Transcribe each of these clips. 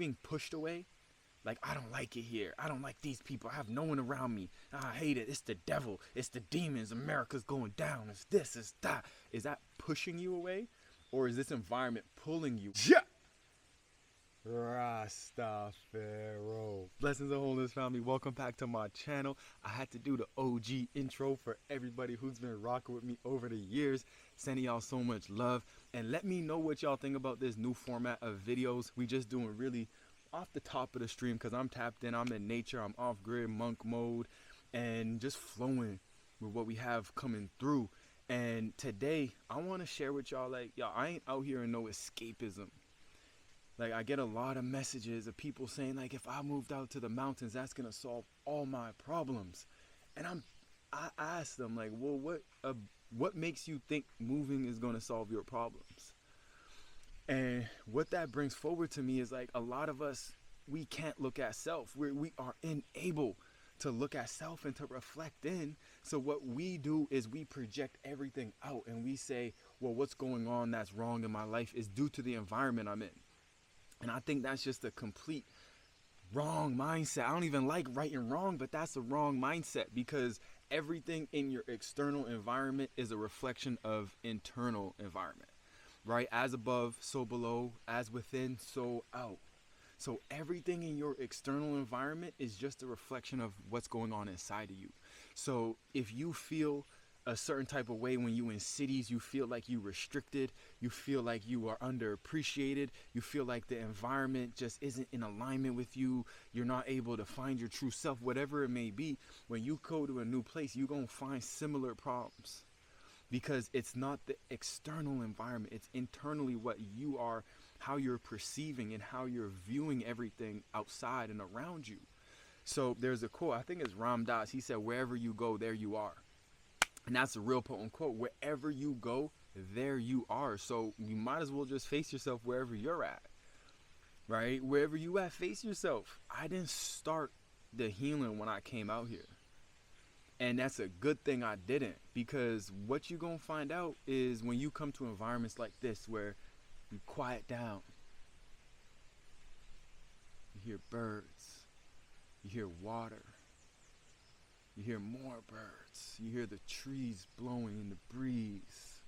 being pushed away, like, I don't like it here, I don't like these people, I have no one around me, I hate it, it's the devil, it's the demons, America's going down, it's this, it's that. Is that pushing you away, or is this environment pulling you? Yeah. Rastafaro. Blessings and wholeness, family. Welcome back to my channel. I had to do the OG intro for everybody who's been rocking with me over the years. Sending y'all so much love. And let me know what y'all think about this new format of videos. We just doing really off the top of the stream because I'm tapped in. I'm in nature. I'm off grid, monk mode, and just flowing with what we have coming through. And today, I want to share with y'all, like, y'all, I ain't out here in no escapism. Like, I get a lot of messages of people saying, like, if I moved out to the mountains, that's going to solve all my problems. And I ask them, like, well, what makes you think moving is going to solve your problems? And what that brings forward to me is, like, a lot of us, we can't look at self. We are unable to look at self and to reflect in. So what we do is we project everything out and we say, well, what's going on that's wrong in my life is due to the environment I'm in. And I think that's just a complete wrong mindset. I don't even like right and wrong, but that's a wrong mindset, because everything in your external environment is a reflection of internal environment, right? As above, so below, as within, so out. So everything in your external environment is just a reflection of what's going on inside of you. So if you feel a certain type of way when you in cities, you feel like you restricted, you feel like you are underappreciated, you feel like the environment just isn't in alignment with you, you're not able to find your true self, whatever it may be. When you go to a new place, you're gonna find similar problems, because it's not the external environment, it's internally what you are, how you're perceiving and how you're viewing everything outside and around you. So there's a quote, I think it's Ram Dass, he said, wherever you go, there you are. And that's a real potent quote. Wherever you go, there you are. So you might as well just face yourself wherever you're at, right? Wherever you at, face yourself. I didn't start the healing when I came out here. And that's a good thing I didn't, because what you're going to find out is when you come to environments like this where you quiet down, you hear birds, you hear water, you hear more birds. You hear the trees blowing in the breeze.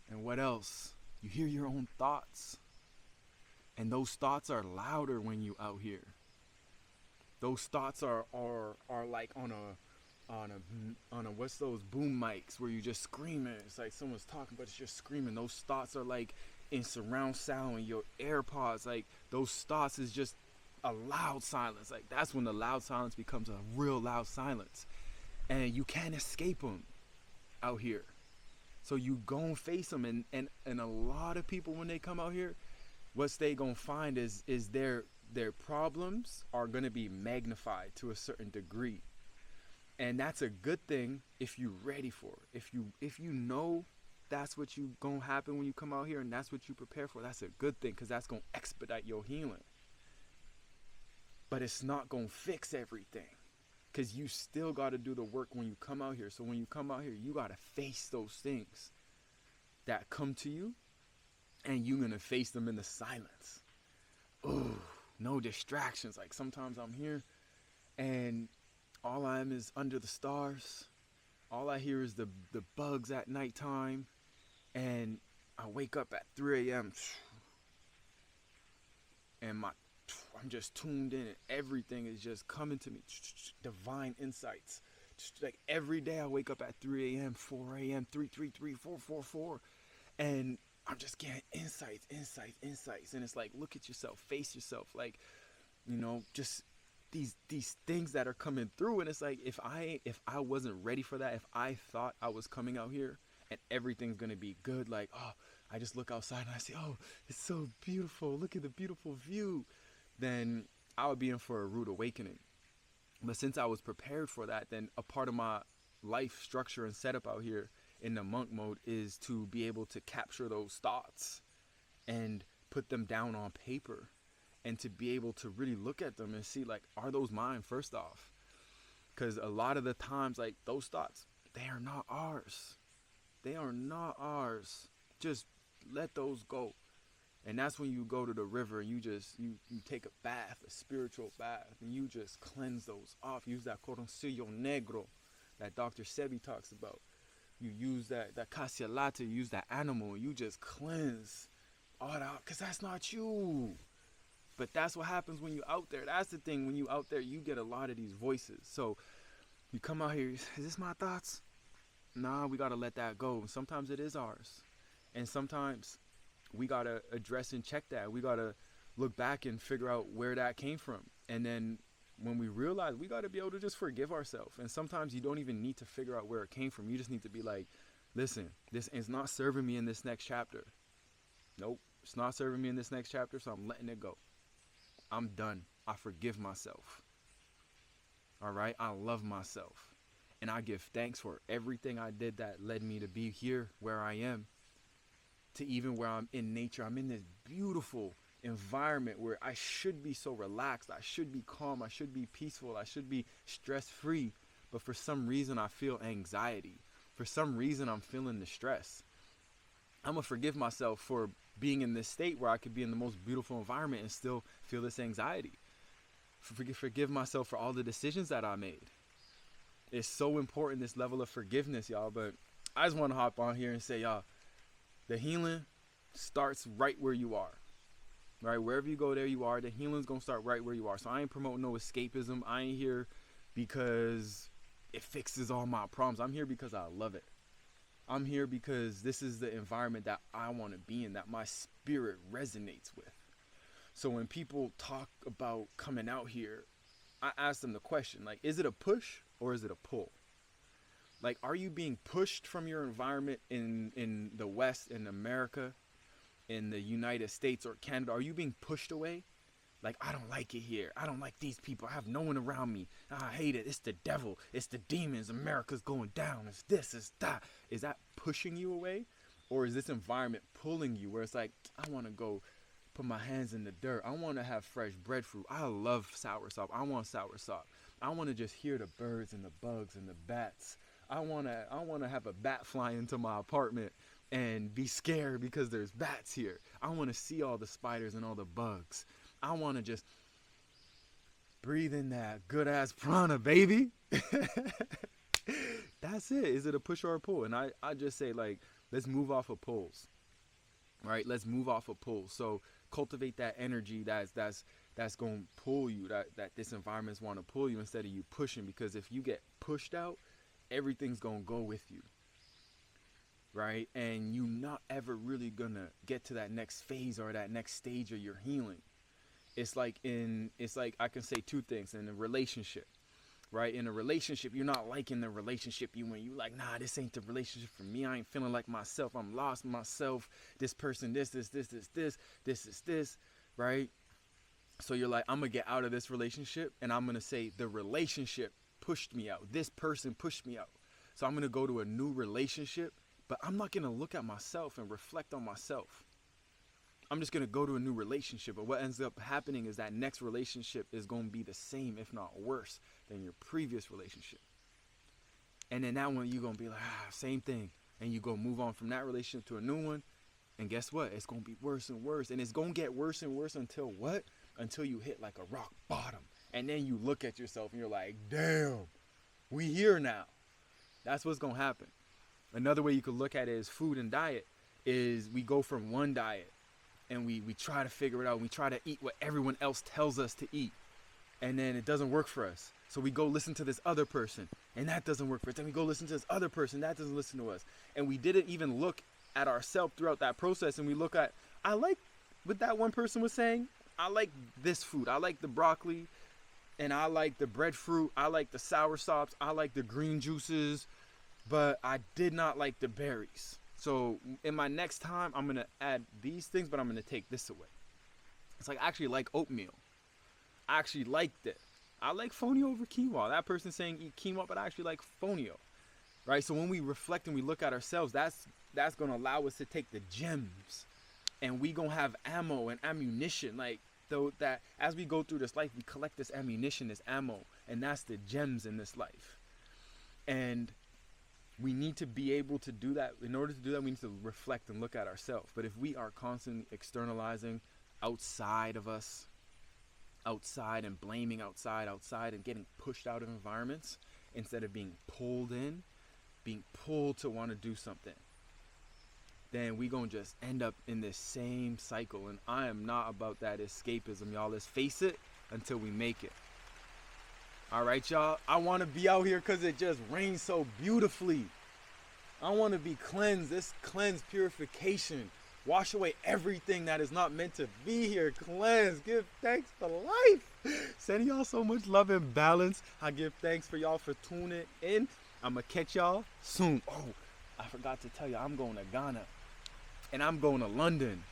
And what else? You hear your own thoughts. And those thoughts are louder when you out here. Those thoughts are like on a what's those boom mics where you just screaming. It's like someone's talking, but it's just screaming. Those thoughts are like in surround sound in your AirPods. Like, those thoughts is just a loud silence. Like, that's when the loud silence becomes a real loud silence, and you can't escape them out here. So you gon' face them, and a lot of people, when they come out here, what they gonna find is their problems are gonna be magnified to a certain degree. And that's a good thing if you're ready for it. If you know that's what you gonna happen when you come out here, and that's what you prepare for, that's a good thing, because that's gonna expedite your healing. But it's not going to fix everything, because you still got to do the work when you come out here. So when you come out here, you got to face those things that come to you, and you're going to face them in the silence. Ooh, no distractions. Like, sometimes I'm here and all I am is under the stars. All I hear is the bugs at nighttime, and I wake up at 3 a.m. and I'm just tuned in, and everything is just coming to me. Divine insights. Like, every day I wake up at 3 a.m., 4 a.m., 333, 444. And I'm just getting insights. And it's like, look at yourself, face yourself. Like, you know, just these things that are coming through. And it's like, if I wasn't ready for that, if I thought I was coming out here and everything's going to be good, like, oh, I just look outside and I say, oh, it's so beautiful. Look at the beautiful view. Then I would be in for a rude awakening. But since I was prepared for that, then a part of my life structure and setup out here in the monk mode is to be able to capture those thoughts and put them down on paper, and to be able to really look at them and see, like, are those mine first off? Because a lot of the times, like, those thoughts, they are not ours. They are not ours. Just let those go. And that's when you go to the river and you take a bath, a spiritual bath, and you just cleanse those off. Use that coroncillo negro that Dr. Sebi talks about. You use that cacialata, you use that animal, you just cleanse all that out, because that's not you. But that's what happens when you out there. That's the thing. When you out there, you get a lot of these voices. So you come out here, is this my thoughts? Nah, we got to let that go. Sometimes it is ours. And sometimes we got to address and check that. We got to look back and figure out where that came from. And then when we realize, we got to be able to just forgive ourselves. And sometimes you don't even need to figure out where it came from. You just need to be like, listen, this is not serving me in this next chapter. Nope, it's not serving me in this next chapter, so I'm letting it go. I'm done. I forgive myself. All right? I love myself. And I give thanks for everything I did that led me to be here where I am, to even where I'm in nature. I'm in this beautiful environment where I should be so relaxed. I should be calm. I should be peaceful. I should be stress-free. But for some reason, I feel anxiety. For some reason, I'm feeling the stress. I'm going to forgive myself for being in this state where I could be in the most beautiful environment and still feel this anxiety. Forgive myself for all the decisions that I made. It's so important, this level of forgiveness, y'all. But I just want to hop on here and say, y'all, the healing starts right where you are. Right? Wherever you go, there you are. The healing's going to start right where you are. So I ain't promoting no escapism. I ain't here because it fixes all my problems. I'm here because I love it. I'm here because this is the environment that I want to be in, that my spirit resonates with. So when people talk about coming out here, I ask them the question, like, is it a push or is it a pull? Like, are you being pushed from your environment in the West, in America, in the United States or Canada? Are you being pushed away? Like, I don't like it here. I don't like these people. I have no one around me. I hate it. It's the devil. It's the demons. America's going down. It's this. It's that. Is that pushing you away? Or is this environment pulling you where it's like, I want to go put my hands in the dirt. I want to have fresh breadfruit. I love soursop. I want soursop. I want to just hear the birds and the bugs and the bats. I want to have a bat fly into my apartment and be scared because there's bats here. I want to see all the spiders and all the bugs. I want to just breathe in that good ass prana, baby. That's it. Is it a push or a pull? And I just say, like, let's move off of pulls. Right? Let's move off of pulls. So cultivate that energy that's going to pull you, that this environment's want to pull you instead of you pushing. Because if you get pushed out, everything's going to go with you. Right? And you're not ever really going to get to that next phase or that next stage of your healing. It's like I can say two things in a relationship, right? In a relationship, you're not liking the relationship when you like, nah, this ain't the relationship for me. I ain't feeling like myself. I'm lost myself. This person, this, right? So you're like, I'm going to get out of this relationship and I'm going to say the relationship pushed me out. This person pushed me out. So I'm going to go to a new relationship, but I'm not going to look at myself and reflect on myself. I'm just going to go to a new relationship. But what ends up happening is that next relationship is going to be the same, if not worse, than your previous relationship. And then that one, you're going to be like, same thing. And you go move on from that relationship to a new one. And guess what? It's going to be worse and worse. And it's going to get worse and worse until what? Until you hit like a rock bottom. And then you look at yourself and you're like, damn, we here now. That's what's going to happen. Another way you could look at it is food and diet is we go from one diet. And we try to figure it out. We try to eat what everyone else tells us to eat. And then it doesn't work for us. So we go listen to this other person. And that doesn't work for us. Then we go listen to this other person. That doesn't listen to us. And we didn't even look at ourselves throughout that process. And we look at, I like what that one person was saying. I like this food. I like the broccoli. And I like the breadfruit. I like the soursops. I like the green juices. But I did not like the berries. So in my next time, I'm going to add these things, but I'm going to take this away. It's like I actually like oatmeal. I actually liked it. I like fonio over quinoa. That person saying eat quinoa, but I actually like fonio. Right? So when we reflect and we look at ourselves, that's going to allow us to take the gems. And we going to have ammo and ammunition. Like, though, that as we go through this life, we collect this ammunition, this ammo. And that's the gems in this life. And we need to be able to do that. In order to do that, we need to reflect and look at ourselves. But if we are constantly externalizing outside of us, outside and blaming outside and getting pushed out of environments instead of being pulled in, being pulled to want to do something, then we gonna just end up in this same cycle. And I am not about that escapism, y'all. Let's face it until we make it. All right, y'all. I want to be out here because it just rains so beautifully. I want to be cleansed. This cleanse, purification. Wash away everything that is not meant to be here. Cleanse. Give thanks for life. Sending y'all so much love and balance. I give thanks for y'all for tuning in. I'm going to catch y'all soon. Oh, I forgot to tell you, I'm going to Ghana. And I'm going to London.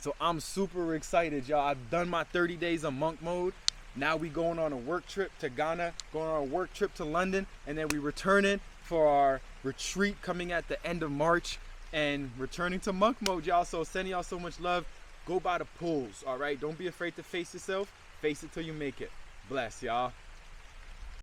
So I'm super excited, y'all. I've done my 30 days of monk mode. Now we going on a work trip to Ghana, going on a work trip to London, and then we returning for our retreat coming at the end of March and returning to monk mode, y'all. So sending y'all so much love. Go by the pools, all right? Don't be afraid to face yourself. Face it till you make it. Bless, y'all.